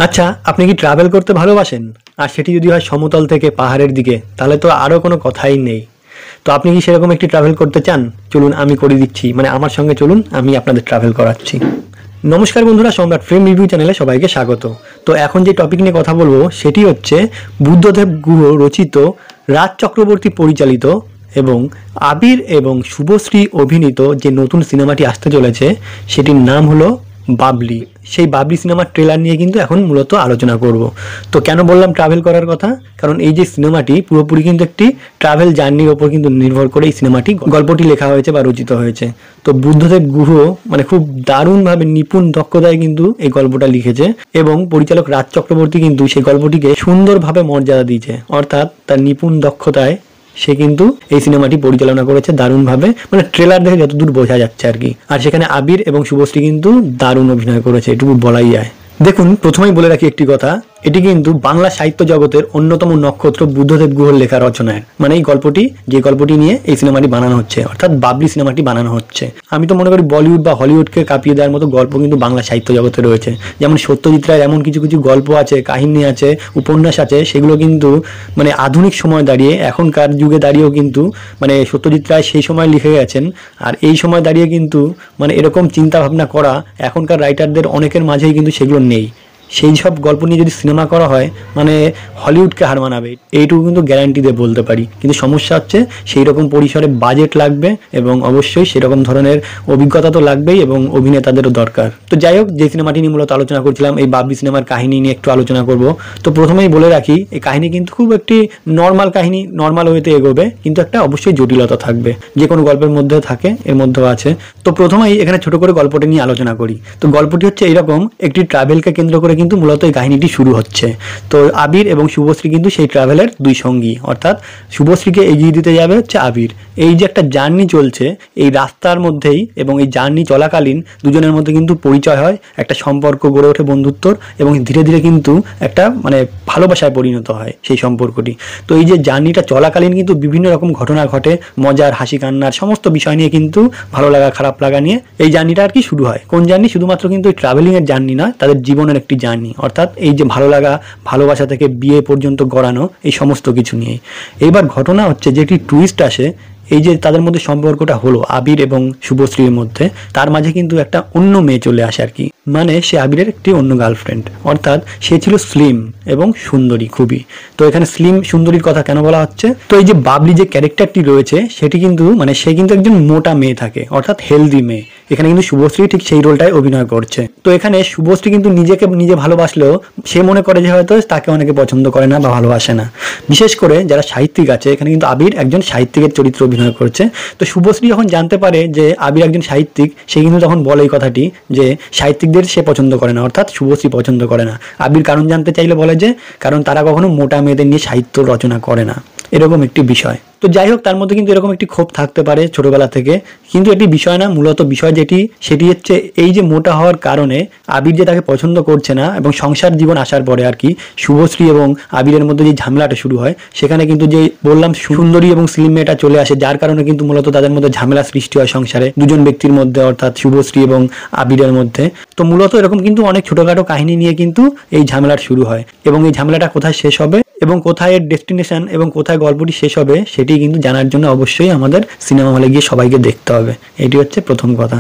আচ্ছা, আপনি কি ট্রাভেল করতে ভালোবাসেন? আর সেটি যদি হয় সমতল থেকে পাহাড়ের দিকে, তাহলে তো আরও কোনো কথাই নেই। তো আপনি কি সেরকম একটি ট্রাভেল করতে চান? চলুন আমি করে দিচ্ছি, মানে আমার সঙ্গে চলুন, আমি আপনাদের ট্রাভেল করাচ্ছি। নমস্কার বন্ধুরা, সম্রাট ফিল্ম রিভিউ চ্যানেলে সবাইকে স্বাগত। তো এখন যে টপিক নিয়ে কথা বলবো সেটি হচ্ছে বুদ্ধদেব গুহ রচিত, রাজ চক্রবর্তী পরিচালিত এবং আবির এবং শুভশ্রী অভিনীত যে নতুন সিনেমাটি আসতে চলেছে সেটির নাম হলো বাবলি। সেই বাবলি সিনেমার ট্রেলার নিয়ে কিন্তু এখন মূলত আলোচনা করব। তো কেন বললাম ট্রাভেল করার কথা? কারণ এই যে সিনেমাটি পুরোপুরি কিন্তু একটি ট্রাভেল জার্নির ওপর কিন্তু নির্ভর করে এই সিনেমাটি গল্পটি লেখা হয়েছে বা রচিত হয়েছে। তো বুদ্ধদেব গুহ মানে খুব দারুণভাবে নিপুণ দক্ষতায় কিন্তু এই গল্পটা লিখেছে এবং পরিচালক রাজ চক্রবর্তী কিন্তু সেই গল্পটিকে সুন্দরভাবে মর্যাদা দিয়েছে, অর্থাৎ তার নিপুণ দক্ষতায় সে কিন্তু এই সিনেমাটি পরিচালনা করেছে দারুণভাবে, মানে ট্রেলার দেখে যতদূর বোঝা যাচ্ছে আর কি। আর সেখানে আবির এবং শুভশ্রী কিন্তু দারুণ অভিনয় করেছে, এটুকু বলাই যায়। দেখুন, প্রথমেই বলে রাখি একটি কথা, এটি কিন্তু বাংলা সাহিত্য জগতের অন্যতম নক্ষত্র বুদ্ধদেব গুহর লেখা রচনায়, মানে এই গল্পটি যে গল্পটি নিয়ে এই সিনেমাটি বানানো হচ্ছে, অর্থাৎ বাবলি সিনেমাটি বানানো হচ্ছে। আমি তো মনে করি বলিউড বা হলিউডকে কাঁপিয়ে দেওয়ার মতো গল্প কিন্তু বাংলা সাহিত্য জগতে রয়েছে। যেমন সত্যজিৎ রায়ের এমন কিছু কিছু গল্প আছে, কাহিনী আছে, উপন্যাস আছে, সেগুলো কিন্তু মানে আধুনিক সময় দাঁড়িয়ে, এখনকার যুগে দাঁড়িয়েও কিন্তু মানে সত্যজিৎ রায় সেই সময় লিখে গেছেন। আর এই সময় দাঁড়িয়ে কিন্তু মানে এরকম চিন্তা ভাবনা করা এখনকার রাইটারদের অনেকের মাঝেই কিন্তু সেগুলো নেই। সেই সব গল্প নিয়ে যদি সিনেমা করা হয়, মানে হলিউডকে হার মানাবে, এইটুকু কিন্তু গ্যারান্টি দিয়ে বলতে পারি। কিন্তু সমস্যা হচ্ছে সেই রকম পরিসরে বাজেট লাগবে এবং অবশ্যই সেরকম ধরনের অভিজ্ঞতা তো লাগবেই এবং অভিনেতাদেরও দরকার। তো যাই হোক, যে সিনেমাটি নিয়ে মূলত আলোচনা করছিলাম, এই বাবলি সিনেমার কাহিনী নিয়ে একটু আলোচনা করব। তো প্রথমেই বলে রাখি, এই কাহিনী কিন্তু খুব একটি নর্মাল কাহিনী, নর্মাল ওয়েতে এগোবে, কিন্তু একটা অবশ্যই জটিলতা থাকবে, যে কোনো গল্পের মধ্যে থাকে, এর মধ্যেও আছে। তো প্রথমেই এখানে ছোট করে গল্পটি নিয়ে আলোচনা করি। তো গল্পটি হচ্ছে এইরকম, একটি ট্রাভেলকে কেন্দ্র করে কিন্তু মূলত এই কাহিনীটি শুরু হচ্ছে। তো আবির এবং শুভশ্রী কিন্তু সেই ট্রাভেলের দুই সঙ্গী, অর্থাৎ শুভশ্রীকে এগিয়ে দিতে যাবে হচ্ছে আবির। এই যে একটা জার্নি চলছে এই রাস্তার মধ্যেই, এবং এই জার্নি চলাকালীন দুজনের মধ্যে কিন্তু পরিচয় হয়, একটা সম্পর্ক গড়ে ওঠে বন্ধুত্বর, এবং ধীরে ধীরে কিন্তু একটা মানে ভালোবাসায় পরিণত হয় সেই সম্পর্কটি। তো এই যে জার্নিটা চলাকালীন কিন্তু বিভিন্ন রকম ঘটনা ঘটে, মজার, হাসি কান্নার সমস্ত বিষয় নিয়ে কিন্তু, ভালো লাগা খারাপ লাগা নিয়ে এই জার্নিটা আর কি শুরু হয়। কোন জার্নি? শুধুমাত্র কিন্তু ওই ট্রাভেলিংয়ের জার্নি নয়, তাদের জীবনের একটি জার্নি, অর্থাৎ এই যে ভালো লাগা, ভালোবাসা থেকে বিয়ে পর্যন্ত গড়ানো, এই সমস্ত কিছু নিয়ে। এইবার ঘটনা হচ্ছে যে একটি টুইস্ট আসে, এই যে তাদের মধ্যে সম্পর্কটা হলো আবির এবং শুভশ্রীর মধ্যে, তার মাঝে কিন্তু একটা অন্য মেয়ে চলে আসে আর কি। মানে সে আবিরের একটি অন্য গার্লফ্রেন্ড, অর্থাৎ সে ছিল স্লিম এবং সুন্দরী খুবই। তো এখানে স্লিম সুন্দরীর কথা কেন বলা হচ্ছে? তো এই যে বাবলি যে ক্যারেক্টারটি রয়েছে সেটি কিন্তু মানে সে কিন্তু একজন মোটা মেয়ে থাকে, অর্থাৎ হেলদি মেয়ে। এখানে কিন্তু শুভশ্রী ঠিক সেই রোলটাই অভিনয় করছে। তো এখানে শুভশ্রী কিন্তু নিজেকে নিজে ভালোবাসলেও সে মনে করে যে হয়তো তাকে অনেকে পছন্দ করে না বা ভালোবাসে না। বিশেষ করে যারা সাহিত্যিক আছে, এখানে কিন্তু আবির একজন সাহিত্যিকের চরিত্র অভিনয় করছে। তো শুভশ্রী যখন জানতে পারে যে আবির একজন সাহিত্যিক, সে কিন্তু তখন বলে এই কথাটি যে সাহিত্যিকদের সে পছন্দ করে না, অর্থাৎ শুভশ্রী পছন্দ করে না। আবির কারণ জানতে চাইলে বলে যে কারণ তারা কখনো মোটা মেয়েদের নিয়ে সাহিত্য রচনা করে না, এরকম একটি বিষয়। তো যাই হোক, তার মধ্যে কিন্তু এরকম একটি ক্ষোভ থাকতে পারে ছোটবেলা থেকে, কিন্তু এটি বিষয় না। মূলত বিষয় যেটি, সেটি হচ্ছে এই যে মোটা হওয়ার কারণে আবির যে তাকে পছন্দ করছে না, এবং সংসার জীবন আসার পরে আর কি শুভশ্রী এবং আবিরের মধ্যে যে ঝামেলাটা শুরু হয়, সেখানে কিন্তু যে বললাম সুন্দরী এবং স্লিম মেয়েটা চলে আসে, যার কারণে কিন্তু মূলত তাদের মধ্যে ঝামেলা সৃষ্টি হয় সংসারে দুজন ব্যক্তির মধ্যে, অর্থাৎ শুভশ্রী এবং আবিরের মধ্যে। তো মূলত এরকম কিন্তু অনেক ছোটখাটো কাহিনী নিয়ে কিন্তু এই ঝামেলার শুরু হয়, এবং এই ঝামেলাটা কোথায় শেষ হবে এবং কোথায় এর ডেস্টিনেশন এবং কোথায় গল্পটি শেষ হবে সেটি কিন্তু জানার জন্য অবশ্যই আমাদের সিনেমা হলে গিয়ে সবাইকে দেখতে হবে। এটি হচ্ছে প্রথম কথা।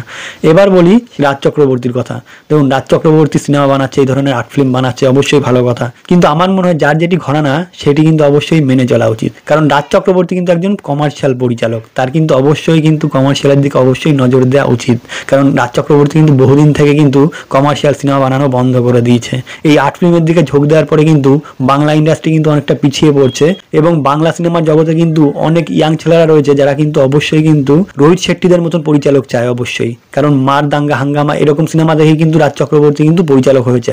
এবার বলি রাজ চক্রবর্তীর কথা। দেখুন, রাজ চক্রবর্তী সিনেমা বানাচ্ছে, এই ধরনের আর্ট ফিল্ম বানাচ্ছে, অবশ্যই ভালো কথা। কিন্তু আমার মনে হয় যার যেটি ঘরানা সেটি কিন্তু অবশ্যই মেনে চলা উচিত। কারণ রাজ চক্রবর্তী কিন্তু একজন কমার্শিয়াল পরিচালক, তার কিন্তু অবশ্যই কিন্তু কমার্শিয়ালের দিকে অবশ্যই নজর দেওয়া উচিত। কারণ রাজ চক্রবর্তী কিন্তু বহুদিন থেকে কিন্তু কমার্শিয়াল সিনেমা বানানো বন্ধ করে দিয়েছে। এই আর্ট ফিল্মের দিকে ঝোঁক দেওয়ার পরে কিন্তু বাংলা ইন্ডাস্ট্রি কিন্তু অনেকটা পিছিয়ে পড়ছে, এবং বাংলা সিনেমার জগতে কিন্তু অনেক ইয়াং ছেলেরা রয়েছে যারা কিন্তু অবশ্যই কিন্তু রোহিত শেট্টিদের মতন পরিচালক চায় অবশ্যই। কারণ মার, দাঙ্গা, হাঙ্গামা এরকম সিনেমা দেখে কিন্তু রাজ চক্রবর্তী কিন্তু পরিচালক হয়েছে।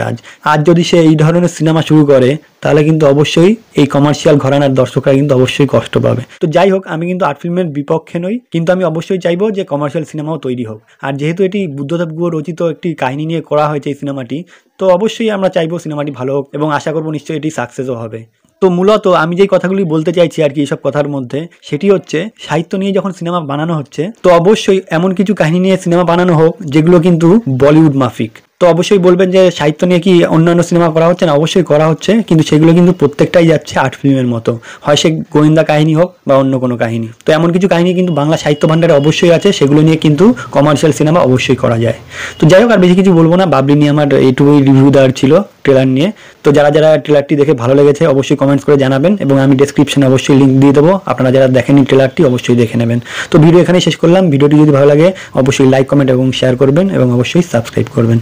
আজ যদি সে এই ধরনের সিনেমা শুরু করে, তাহলে কিন্তু অবশ্যই এই কমার্শিয়াল ঘরানার দর্শকরা কিন্তু অবশ্যই কষ্ট পাবে। তো যাই হোক, আমি কিন্তু আর্ট ফিল্মের বিপক্ষে নই, কিন্তু আমি অবশ্যই চাইবো যে কমার্শিয়াল সিনেমাও তৈরি হোক। আর যেহেতু এটি বুদ্ধদেব গুহ রচিত একটি কাহিনী নিয়ে করা হয়েছে এই সিনেমাটি, তো অবশ্যই আমরা চাইবো সিনেমাটি ভালো হোক, এবং আশা করবো নিশ্চয়ই এটি সাকসেসও হবে। তো মূলত আমি যেই কথাগুলি বলতে চাইছি আর কি এইসব কথার মধ্যে, সেটি হচ্ছে সাহিত্য নিয়ে যখন সিনেমা বানানো হচ্ছে, তো অবশ্যই এমন কিছু কাহিনী নিয়ে সিনেমা বানানো হোক যেগুলো কিন্তু বলিউড মাফিক। তো অবশ্যই বলবেন যে সাহিত্য নিয়ে কি অন্যান্য সিনেমা করা হচ্ছে না, অবশ্যই করা হচ্ছে, কিন্তু সেগুলো কিন্তু প্রত্যেকটাই যাচ্ছে আর্ট ফিল্মের মতো, হয় সে গোয়েন্দা কাহিনী হোক বা অন্য কোনো কাহিনী। তো এমন কিছু কাহিনী কিন্তু বাংলা সাহিত্য ভাণ্ডারে অবশ্যই আছে, সেগুলো নিয়ে কিন্তু কমার্শিয়াল সিনেমা অবশ্যই করা যায়। তো যাই হোক, আর বেশি কিছু বলবো না, বাবলি নিয়ে আমার এইটুকুই রিভিউ দেওয়ার ছিল ট্রেলার নিয়ে। তো যারা যারা ট্রেলারটি দেখে ভালো লেগেছে অবশ্যই কমেন্টস করে জানাবেন, এবং আমি ডেসক্রিপশনে অবশ্যই লিঙ্ক দিয়ে দেবো, আপনারা যারা দেখেনি ট্রেলারটি অবশ্যই দেখে নেবেন। তো ভিডিও এখানেই শেষ করলাম। ভিডিওটি যদি ভালো লাগে অবশ্যই লাইক, কমেন্ট এবং শেয়ার করবেন, এবং অবশ্যই সাবস্ক্রাইব করবেন।